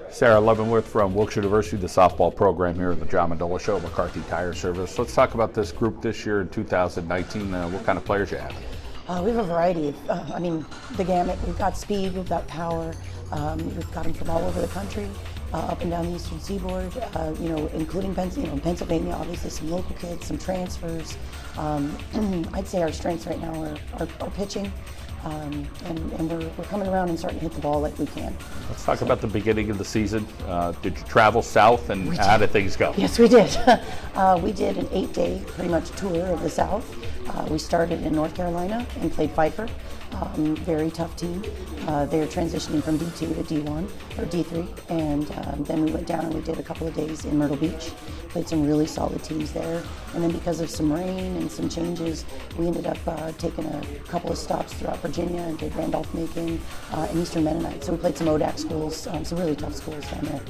Sarah Leavenworth from Wilkes University, the softball program here at the John Mendola Show, McCarthy Tire Service. Let's talk about this group this year in 2019. What kind of players you have? We have a variety of, the gamut. We've got speed, we've got power. We've got them from all over the country, up and down the eastern seaboard, including Pennsylvania, obviously some local kids, some transfers. I'd say our strengths right now are pitching. And we're coming around and starting to hit the ball like we can. Let's talk about the beginning of the season. Did you travel south, and how did things go? Yes, we did. We did an 8-day pretty much tour of the South. We started in North Carolina and played Pfeiffer. Very tough team. They're transitioning from D2 to D1 or D3, and then we went down and we did a couple of days in Myrtle Beach. Played some really solid teams there, and then because of some rain and some changes, we ended up taking a couple of stops throughout Virginia and did Randolph-Macon and Eastern Mennonite. So we played some ODAC schools, some really tough schools down there.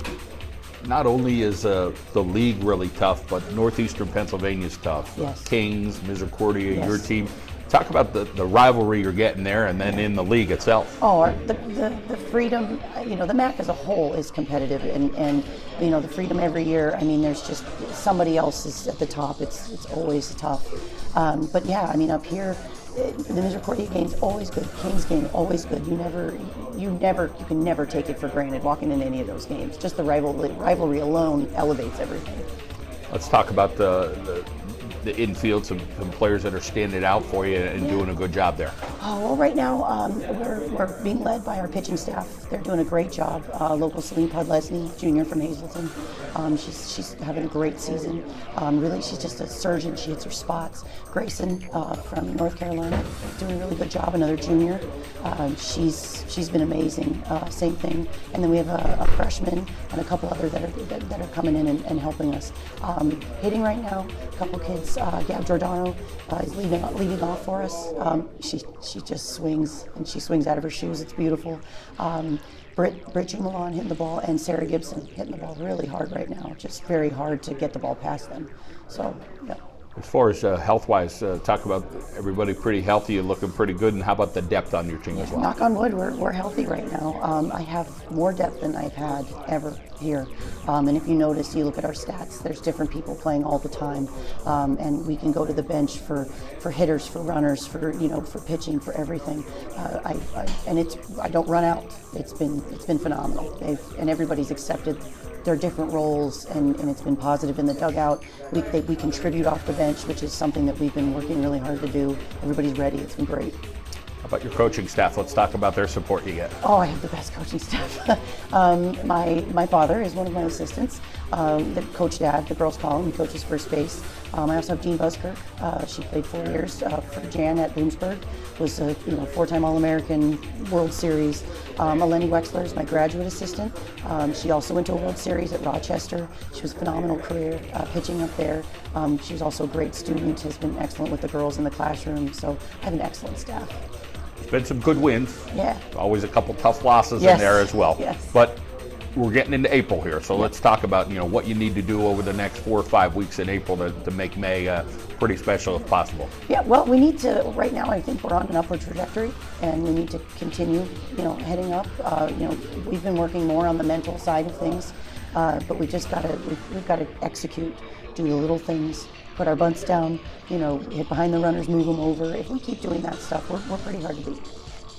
Not only is the league really tough, but northeastern Pennsylvania is tough. Yes. Kings, Misericordia, Yes. your team. Talk about the rivalry you're getting there, and then in the league itself. Oh, the freedom, the MAC as a whole is competitive, and the freedom every year. There's just somebody else is at the top. It's always tough. But yeah, up here, the Misericordia game's always good. Kings game always good. You can never take it for granted walking into any of those games. Just the rivalry alone elevates everything. Let's talk about the infield, some players that are standing out for you and doing a good job there. Oh, well, right now we're being led by our pitching staff. They're doing a great job. Local Celine Podlesny, junior from Hazleton. She's having a great season. Really, she's just a surgeon. She hits her spots. Grayson from North Carolina, doing a really good job. Another junior. She's been amazing. Same thing. And then we have a freshman and a couple other that are coming in and helping us. Hitting right now, a couple kids. Gab Giordano is leading off for us. She just swings, and she swings out of her shoes. It's beautiful. Britt Milan hitting the ball, and Sarah Gibson hitting the ball really hard right now. Just very hard to get the ball past them. So, yeah. As far as health-wise, talk about everybody pretty healthy and looking pretty good, and how about the depth on your team as well? Knock on wood, we're healthy right now. I have more depth than I've had ever here. And if you notice, you look at our stats, there's different people playing all the time. And we can go to the bench for hitters, for runners, for pitching, for everything. I don't run out. It's been phenomenal. And everybody's accepted their different roles, and it's been positive in the dugout. We contribute off the bench, which is something that we've been working really hard to do. Everybody's ready. It's been great. How about your coaching staff? Let's talk about their support you get. Oh, I have the best coaching staff. My father is one of my assistants. The coach dad, the girls call him. He coaches first base. I also have Jean Buskirk. She played 4 years for Jan at Wilkes-Barre. Was a 4-time All-American, World Series. Eleni Wexler is my graduate assistant. She also went to a World Series at Rochester. She was a phenomenal career pitching up there. She was also a great student. Has been excellent with the girls in the classroom. So I have an excellent staff. There's been some good wins. Yeah. Always a couple tough losses in there as well. Yes. But we're getting into April here, so let's talk about what you need to do over the next 4 or 5 weeks in April to make May pretty special if possible. Yeah, well, we need to. Right now, I think we're on an upward trajectory, and we need to continue, heading up. We've been working more on the mental side of things, but we've got to execute, do the little things, put our bunts down, hit behind the runners, move them over. If we keep doing that stuff, we're pretty hard to beat.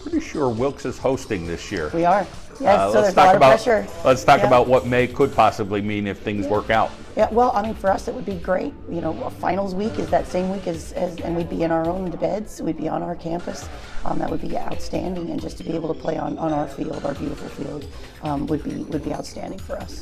Pretty sure Wilkes is hosting this year. We are. Yes, so there's a lot of pressure. Let's talk about what May could possibly mean if things work out. Yeah, well, for us it would be great. A finals week is that same week and we'd be in our own beds. We'd be on our campus. That would be outstanding, and just to be able to play on our field, our beautiful field, would be outstanding for us.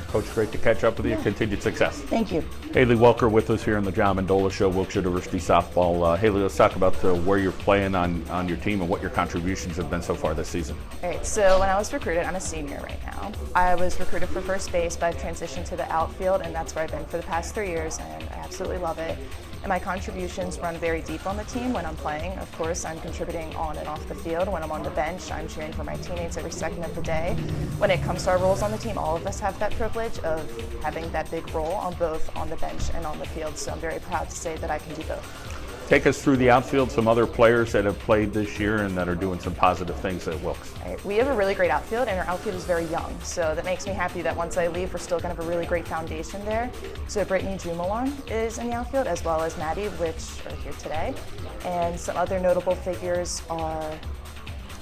Coach, great to catch up with you. Continued success. Thank you. Haley Welker with us here on the John Mendola Show, Wilkes University softball. Haley, let's talk about where you're playing on your team and what your contributions have been so far this season. All right, so when I was recruited, I'm a senior right now. I was recruited for first base, but I've transitioned to the outfield, and that's where I've been for the past 3 years, and I absolutely love it. And my contributions run very deep on the team when I'm playing. Of course, I'm contributing on and off the field. When I'm on the bench, I'm cheering for my teammates every second of the day. When it comes to our roles on the team, all of us have that privilege of having that big role on both on the bench and on the field. So I'm very proud to say that I can do both. Take us through the outfield, some other players that have played this year and that are doing some positive things at Wilkes. Right. We have a really great outfield, and our outfield is very young, so that makes me happy that once I leave, we're still going to have a really great foundation there. So Brittany Jumalon is in the outfield, as well as Maddie, which are here today. And some other notable figures are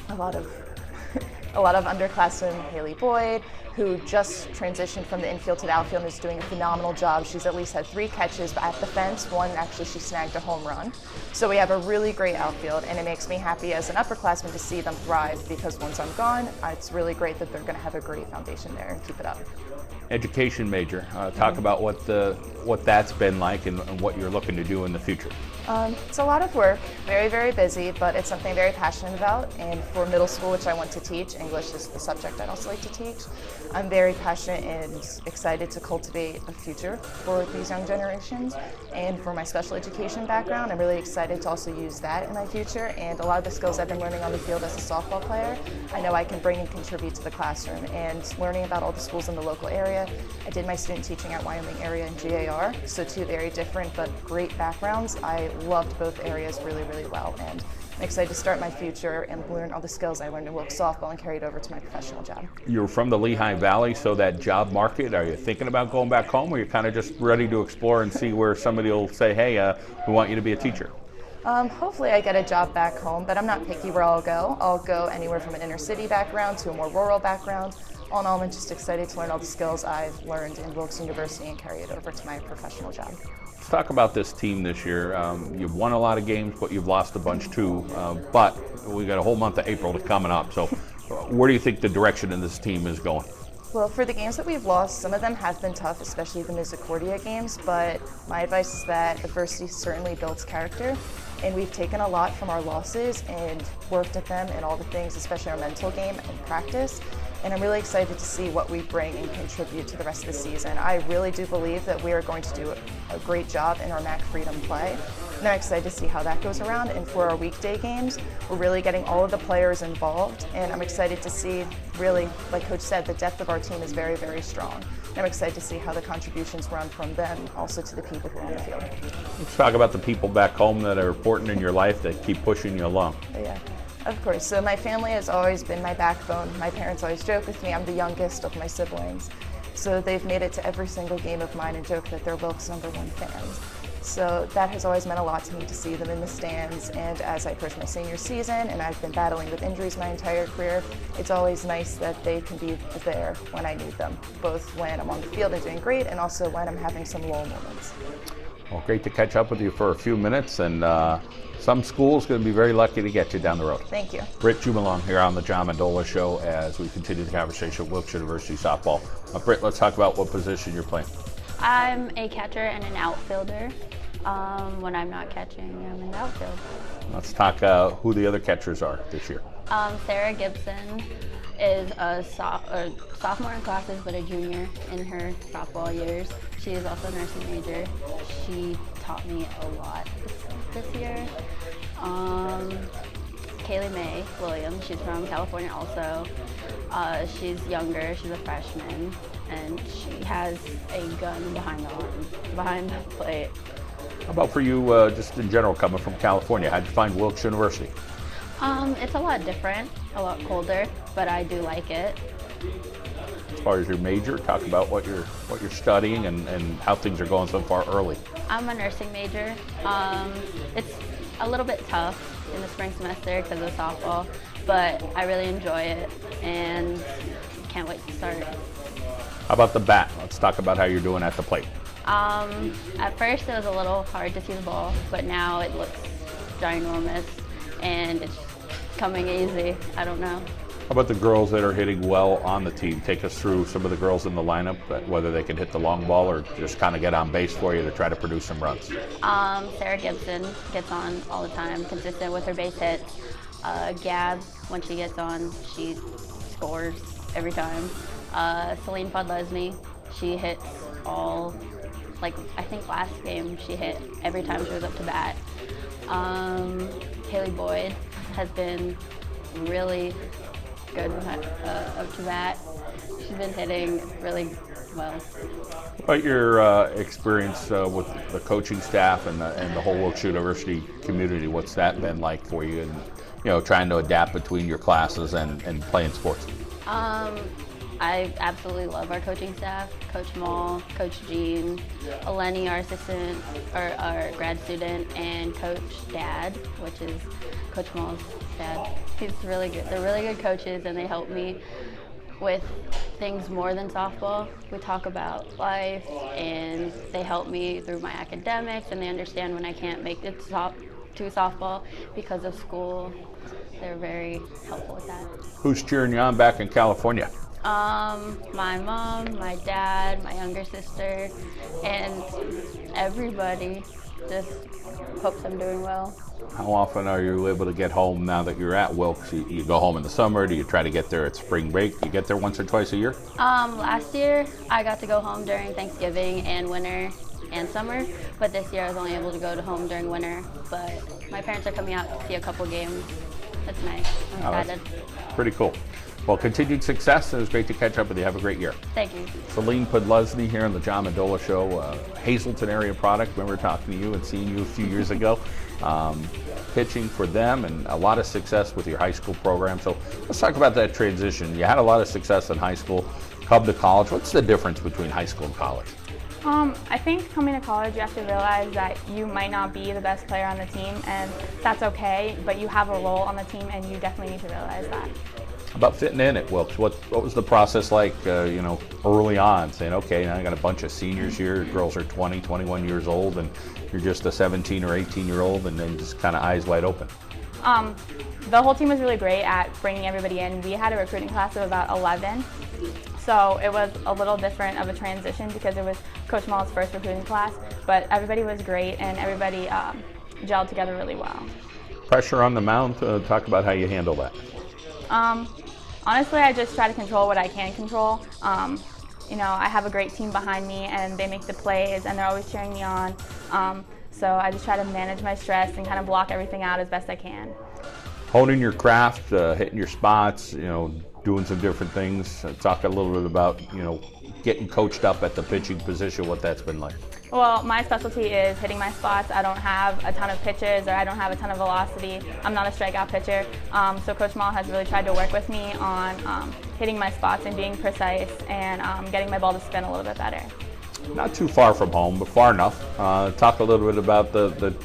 a lot of underclassmen, Haley Boyd, who just transitioned from the infield to the outfield and is doing a phenomenal job. She's at least had 3 catches at the fence. One, actually, she snagged a home run. So we have a really great outfield, and it makes me happy as an upperclassman to see them thrive, because once I'm gone, it's really great that they're going to have a great foundation there and keep it up. Education major. Talk about what that's been like and what you're looking to do in the future. It's a lot of work, very, very busy, but it's something I'm very passionate about. And for middle school, which I want to teach, English is the subject I'd also like to teach. I'm very passionate and excited to cultivate a future for these young generations. And for my special education background, I'm really excited to also use that in my future. And a lot of the skills I've been learning on the field as a softball player, I know I can bring and contribute to the classroom. And learning about all the schools in the local area, I did my student teaching at Wyoming area and GAR, so 2 very different but great backgrounds. I loved both areas really, really well, and I'm excited to start my future and learn all the skills I learned in Wilkes softball and carry it over to my professional job. You're from the Lehigh Valley, so that job market, are you thinking about going back home, or are you kind of just ready to explore and see where somebody will say, hey, we want you to be a teacher? Hopefully I get a job back home, but I'm not picky where I'll go. I'll go anywhere from an inner city background to a more rural background. All in all, I'm just excited to learn all the skills I've learned in Wilkes University and carry it over to my professional job. Let's talk about this team this year. You've won a lot of games, but you've lost a bunch too. But we got a whole month of April coming up. So where do you think the direction of this team is going? Well, for the games that we've lost, some of them have been tough, especially the Misericordia games, but my advice is that adversity certainly builds character, and we've taken a lot from our losses and worked at them and all the things, especially our mental game and practice. And I'm really excited to see what we bring and contribute to the rest of the season. I really do believe that we are going to do a great job in our MAC Freedom play. And I'm excited to see how that goes around. And for our weekday games, we're really getting all of the players involved. And I'm excited to see, really, like Coach said, the depth of our team is very, very strong. And I'm excited to see how the contributions run from them also to the people who are on the field. Let's talk about the people back home that are important in your life that keep pushing you along. Yeah. Of course. So my family has always been my backbone. My parents always joke with me. I'm the youngest of my siblings. So they've made it to every single game of mine and joke that they're Wilkes #1 fans. So that has always meant a lot to me to see them in the stands. And as I approach my senior season, and I've been battling with injuries my entire career, it's always nice that they can be there when I need them, both when I'm on the field and doing great, and also when I'm having some lull moments. Well, great to catch up with you for a few minutes, and some school's going to be very lucky to get you down the road. Thank you. Britt Jumalon here on the John Mendola Show as we continue the conversation with Wilkes University softball. Britt, let's talk about what position you're playing. I'm a catcher and an outfielder. When I'm not catching, I'm in the outfield. Let's talk who the other catchers are this year. Sarah Gibson is a sophomore in classes, but a junior in her softball years. She is also a nursing major. She taught me a lot this year. Kaylee Mae Williams, she's from California also. She's younger, she's a freshman, and she has a gun behind the plate. How about for you, just in general, coming from California? How'd you find Wilkes University? It's a lot different, a lot colder, but I do like it. As far as your major, talk about what you're studying and how things are going so far early. I'm a nursing major. It's a little bit tough in the spring semester because of softball, but I really enjoy it and can't wait to start. How about the bat? Let's talk about how you're doing at the plate. At first it was a little hard to see the ball, but now it looks ginormous and it's coming easy. I don't know. How about the girls that are hitting well on the team? Take us through some of the girls in the lineup, whether they can hit the long ball or just kind of get on base for you to try to produce some runs. Sarah Gibson gets on all the time, consistent with her base hits. Gab, when she gets on, she scores every time. Celine Podlesny, she hits all, like I think last game she hit every time she was up to bat. Haley Boyd has been really good up to bat. She's been hitting really well. What about your experience with the coaching staff and the whole Wilkes University community? What's that been like for you, and trying to adapt between your classes and playing sports? I absolutely love our coaching staff. Coach Mall, Coach Jean, Eleni, our assistant, our grad student, and Coach Dad, which is Coach Mall's dad. He's really good. They're really good coaches, and they help me with things more than softball. We talk about life, and they help me through my academics, and they understand when I can't make it to softball because of school. They're very helpful with that. Who's cheering you on back in California? My mom, my dad, my younger sister, and everybody just hopes I'm doing well. How often are you able to get home now that you're at Wilkes? You go home in the summer? Do you try to get there at spring break? Do you get there once or twice a year? Last year I got to go home during Thanksgiving and winter and summer, but this year I was only able to go home during winter. But my parents are coming out to see a couple games. That's nice. I'm excited. That's pretty cool. Well, continued success. It was great to catch up with you. Have a great year. Thank you. Celine Podlesny here on the John Mendola Show, Hazleton area product. Remember talking to you and seeing you a few years ago. Pitching for them, and a lot of success with your high school program. So let's talk about that transition. You had a lot of success in high school, come to college. What's the difference between high school and college? I think coming to college, you have to realize that you might not be the best player on the team, and that's okay, but you have a role on the team, and you definitely need to realize that. About fitting in at Wilkes, what was the process like, early on, saying, okay, now I got a bunch of seniors here, girls are 20, 21 years old, and you're just a 17 or 18-year-old, and then just kind of eyes wide open? The whole team was really great at bringing everybody in. We had a recruiting class of about 11, so it was a little different of a transition because it was Coach Mall's first recruiting class, but everybody was great, and everybody gelled together really well. Pressure on the mound, talk about how you handle that. Honestly, I just try to control what I can control. I have a great team behind me, and they make the plays, and they're always cheering me on. So I just try to manage my stress and kind of block everything out as best I can. Honing your craft, hitting your spots, doing some different things. Talk a little bit about, getting coached up at the pitching position, what that's been like. Well, my specialty is hitting my spots. I don't have a ton of pitches, or I don't have a ton of velocity. I'm not a strikeout pitcher. So Coach Mall has really tried to work with me on hitting my spots and being precise and getting my ball to spin a little bit better. Not too far from home, but far enough. Talk a little bit about the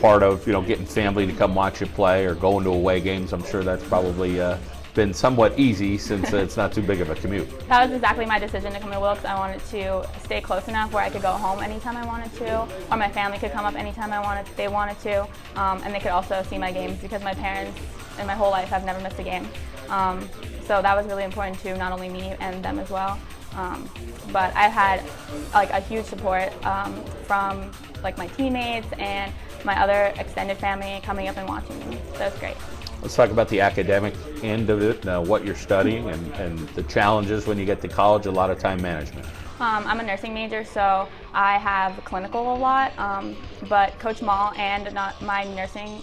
part of getting family to come watch you play or going to away games. I'm sure that's probably been somewhat easy since it's not too big of a commute. That was exactly my decision to come to Wilkes. I wanted to stay close enough where I could go home anytime I wanted to, or my family could come up anytime they wanted to, and they could also see my games because my parents in my whole life have never missed a game. So that was really important to not only me and them as well. But I had a huge support from my teammates and my other extended family coming up and watching me. So it's great. Let's talk about the academic end of it, what you're studying and the challenges when you get to college, a lot of time management. I'm a nursing major, so I have clinical a lot, but Coach Mall and my nursing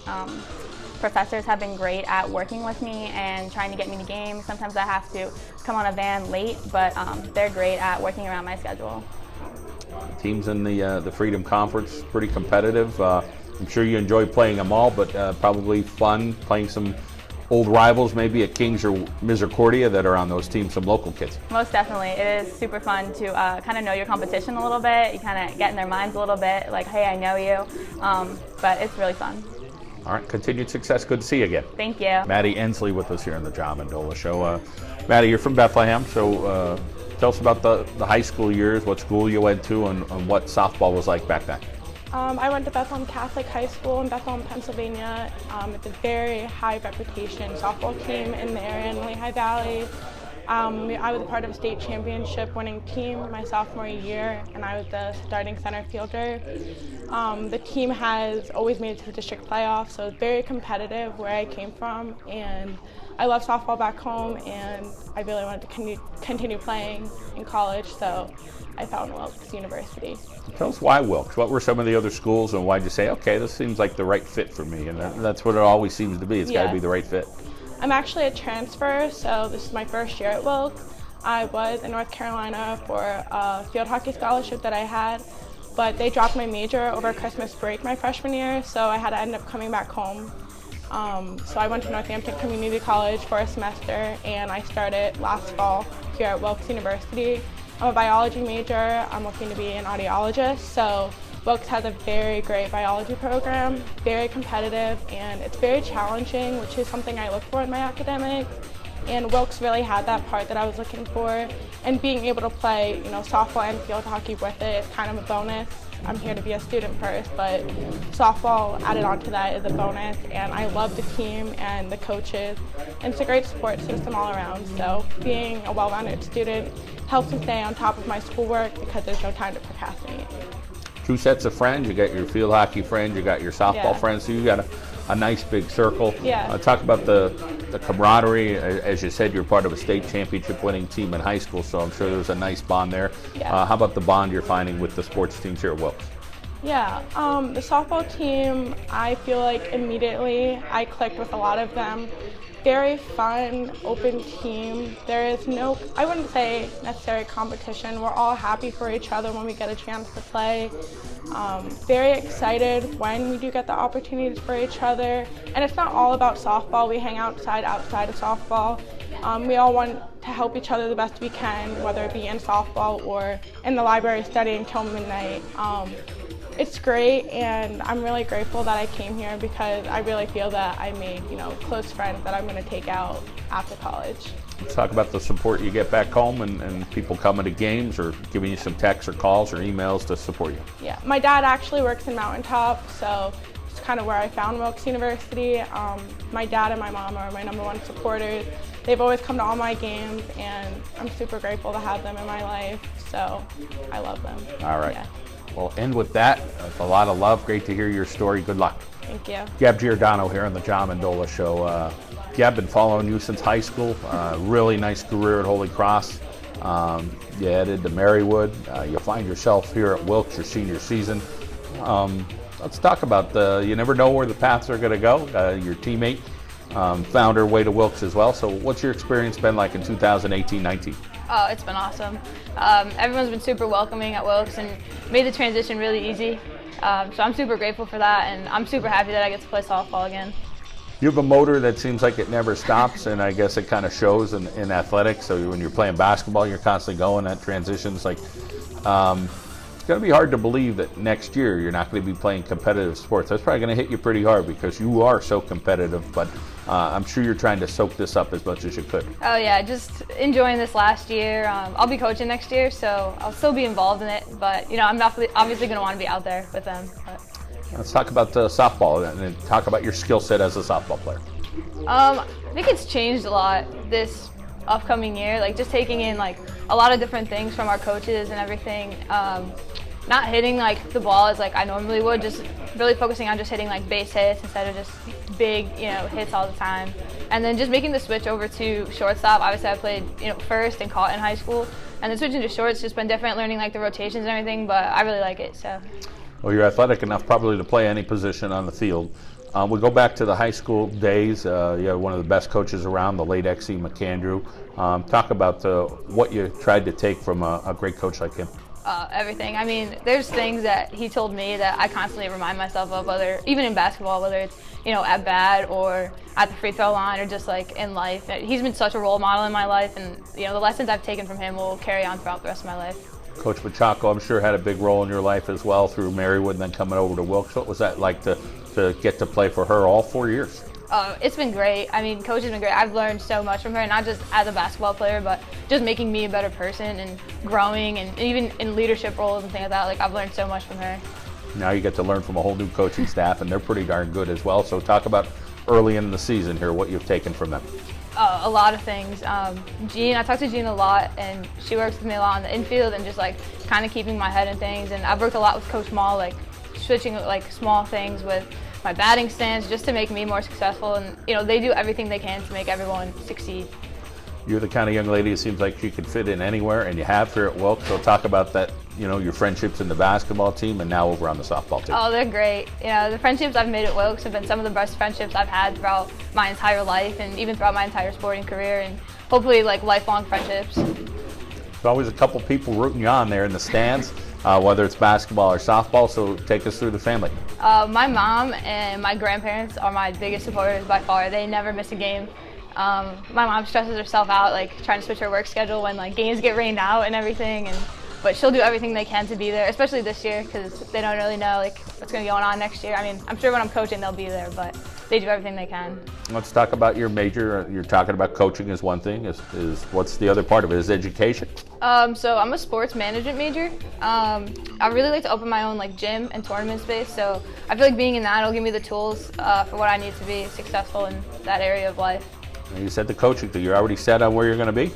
professors have been great at working with me and trying to get me to games. Sometimes I have to come on a van late, but they're great at working around my schedule. Teams in the Freedom Conference, pretty competitive. I'm sure you enjoy playing them all, but probably fun playing some old rivals, maybe at Kings or Misericordia, that are on those teams, some local kids. Most definitely. It is super fun to kind of know your competition a little bit. You kind of get in their minds a little bit, like, hey, I know you. But it's really fun. All right, continued success. Good to see you again. Thank you. Maddie Ensley with us here on the John Mendola Show. Maddie, you're from Bethlehem, so tell us about the high school years, what school you went to, and what softball was like back then. I went to Bethlehem Catholic High School in Bethlehem, Pennsylvania. It's a very high reputation softball team in the area in Lehigh Valley. I was part of a state championship winning team my sophomore year, and I was the starting center fielder. The team has always made it to the district playoffs, so it's very competitive where I came from, and I love softball back home, and I really wanted to continue playing in college, so I found Wilkes University. Tell us why Wilkes. What were some of the other schools, and why'd you say, okay, this seems like the right fit for me? And that's what it always seems to be. It's got to be the right fit. I'm actually a transfer, so this is my first year at Wilkes. I was in North Carolina for a field hockey scholarship that I had, but they dropped my major over Christmas break my freshman year, so I had to end up coming back home. So I went to Northampton Community College for a semester, and I started last fall here at Wilkes University. I'm a biology major. I'm looking to be an audiologist, so Wilkes has a very great biology program, very competitive, and it's very challenging, which is something I look for in my academics. And Wilkes really had that part that I was looking for, and being able to play, softball and field hockey with it is kind of a bonus. I'm here to be a student first, but softball added on to that is a bonus, and I love the team and the coaches, and it's a great support system all around. So being a well-rounded student helps me stay on top of my schoolwork because there's no time to procrastinate. Two sets of friends. You got your field hockey friends, you got your softball friends, so you got a nice big circle. Yeah. Talk about the camaraderie. As you said, you're part of a state championship winning team in high school, so I'm sure there's a nice bond there. Yeah. How about the bond you're finding with the sports teams here at Wilkes? Yeah, the softball team, I feel like immediately I clicked with a lot of them. Very fun, open team. There is no, I wouldn't say necessary competition. We're all happy for each other when we get a chance to play. Very excited when we do get the opportunities for each other. And it's not all about softball. We hang outside of softball. We all want to help each other the best we can, whether it be in softball or in the library studying till midnight. It's great, and I'm really grateful that I came here because I really feel that I made, close friends that I'm going to take out after college. Let's talk about the support you get back home and people coming to games or giving you some texts or calls or emails to support you. Yeah, my dad actually works in Mountaintop, so it's kind of where I found Wilkes University. My dad and my mom are my #1 supporters. They've always come to all my games, and I'm super grateful to have them in my life, so I love them. All right. Yeah. We'll end with that. With a lot of love. Great to hear your story. Good luck. Thank you. Gab Giordano here on the John Mendola Show. Gab, been following you since high school. Really nice career at Holy Cross. You headed to Marywood. You'll find yourself here at Wilkes your senior season. Let's talk about you never know where the paths are going to go. Your teammate found her way to Wilkes as well. So what's your experience been like in 2018-19? Oh, it's been awesome. Everyone's been super welcoming at Wilkes and made the transition really easy. So I'm super grateful for that, and I'm super happy that I get to play softball again. You have a motor that seems like it never stops, and I guess it kind of shows in athletics. So when you're playing basketball, you're constantly going. That transition's like, it's going to be hard to believe that next year you're not going to be playing competitive sports. That's probably going to hit you pretty hard because you are so competitive, but I'm sure you're trying to soak this up as much as you could. Oh yeah, just enjoying this last year. I'll be coaching next year, so I'll still be involved in it, but I'm obviously going to want to be out there with them. But. Let's talk about softball and then talk about your skill set as a softball player. I think it's changed a lot this upcoming year, like just taking in like a lot of different things from our coaches and everything. Not hitting like the ball as like I normally would, just really focusing on just hitting like base hits instead of just big, hits all the time. And then just making the switch over to shortstop. Obviously I played, first and caught in high school, and then switching to short's just been different, learning like the rotations and everything, but I really like it, so. Well, you're athletic enough probably to play any position on the field. We go back to the high school days. You had one of the best coaches around, the late X.C. McAndrew. Talk about what you tried to take from a great coach like him. Everything. I mean, there's things that he told me that I constantly remind myself of, even in basketball, whether it's, at bat or at the free throw line or just like in life. He's been such a role model in my life, and, the lessons I've taken from him will carry on throughout the rest of my life. Coach Machaco, I'm sure, had a big role in your life as well through Marywood and then coming over to Wilkes. What was that like to get to play for her all 4 years? It's been great. I mean, Coach has been great. I've learned so much from her, not just as a basketball player, but just making me a better person and growing, and even in leadership roles and things like that. Like, I've learned so much from her. Now you get to learn from a whole new coaching staff, and they're pretty darn good as well. So talk about early in the season here, what you've taken from them. A lot of things. Jean, I talk to Jean a lot, and she works with me a lot on the infield and just like kind of keeping my head in things. And I've worked a lot with Coach Mall, like switching like small things with my batting stance just to make me more successful. And they do everything they can to make everyone succeed. You're the kind of young lady, it seems like she could fit in anywhere, and you have here at Wilkes. So talk about that, your friendships in the basketball team and now over on the softball team. Oh, they're great. The friendships I've made at Wilkes have been some of the best friendships I've had throughout my entire life and even throughout my entire sporting career, and hopefully like lifelong friendships. There's always a couple people rooting you on there in the stands, whether it's basketball or softball. So take us through the family. My mom and my grandparents are my biggest supporters by far. They never miss a game. My mom stresses herself out, like trying to switch her work schedule when like games get rained out and everything, but she'll do everything they can to be there, especially this year because they don't really know like what's going to be going on next year. I mean, I'm sure when I'm coaching they'll be there, but they do everything they can. Let's talk about your major. You're talking about coaching is one thing. Is what's the other part of it? Is education? So I'm a sports management major. I really like to open my own like gym and tournament space. So I feel like being in that will give me the tools for what I need to be successful in that area of life. And you said the coaching thing. You're already set on where you're going to be?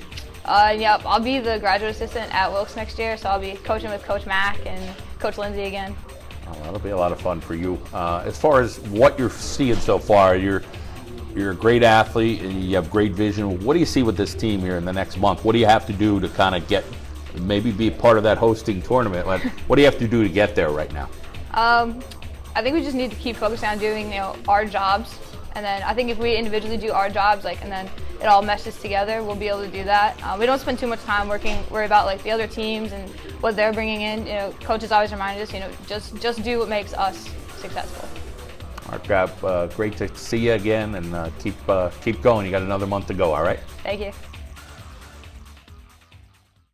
Yep, I'll be the graduate assistant at Wilkes next year. So I'll be coaching with Coach Mack and Coach Lindsay again. Oh, that'll be a lot of fun for you. As far as what you're seeing so far, you're a great athlete and you have great vision. What do you see with this team here in the next month? What do you have to do to kind of get, maybe be part of that hosting tournament? What do you have to do to get there right now? I think we just need to keep focusing on doing our jobs, and then I think if we individually do our jobs, and then it all meshes together, we'll be able to do that. We don't spend too much time worry about like the other teams and what they're bringing in. Coaches always remind us, just do what makes us successful. All right, Gab, great to see you again, and keep going. You got another month to go. All right. Thank you.